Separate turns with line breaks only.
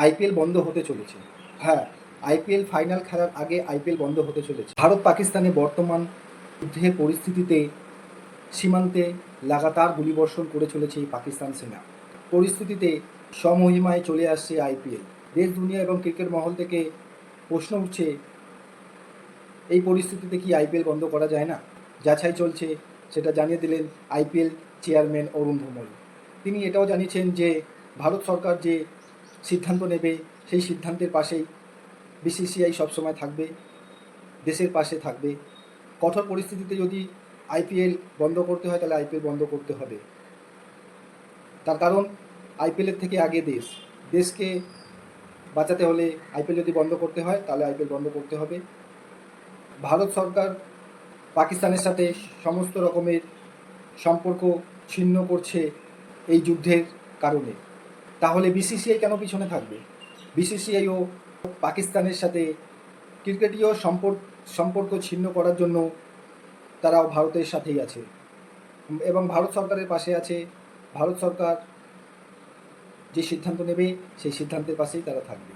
IPL বন্ধ হতে চলেছে। হ্যাঁ, আইপিএল ফাইনাল খেলার আগে আইপিএল বন্ধ হতে চলেছে। ভারত পাকিস্তানে বর্তমান যুদ্ধের পরিস্থিতিতে সীমান্তে লাগাতার গুলিবর্ষণ করে চলেছে এই পাকিস্তান সেনা। পরিস্থিতিতে স্বমহিমায় চলে আসছে আইপিএল। দেশ দুনিয়া এবং ক্রিকেট মহল থেকে প্রশ্ন উঠছে, এই পরিস্থিতিতে কি আইপিএল বন্ধ করা যায় না? যাচাই চলছে, সেটা জানিয়ে দিলেন আইপিএল চেয়ারম্যান অরুণ ধুমল। তিনি এটাও জানিয়েছেন যে ভারত সরকার যে সিদ্ধান্ত নেবে সেই সিদ্ধান্তের পাশেই বিসিসিআই সবসময় থাকবে, দেশের পাশে থাকবে। কঠোর পরিস্থিতিতে যদি আইপিএল বন্ধ করতে হয় তাহলে আইপিএল বন্ধ করতে হবে। তার কারণ আইপিএলের থেকে আগে দেশকে বাঁচাতে হলে আইপিএল যদি বন্ধ করতে হয় তাহলে আইপিএল বন্ধ করতে হবে। ভারত সরকার পাকিস্তানের সাথে সমস্ত রকমের সম্পর্ক ছিন্ন করছে এই যুদ্ধের কারণে। তাহলে বিসিসিআই কেন পিছনে থাকবে? বিসিসিআইও পাকিস্তানের সাথে ক্রিকেটীয় সম্পর্ক ছিন্ন করার জন্য তারাও ভারতের সাথেই আছে এবং ভারত সরকারের পাশে আছে। ভারত সরকার যে সিদ্ধান্ত নেবে সেই সিদ্ধান্তের পাশেই তারা থাকবে।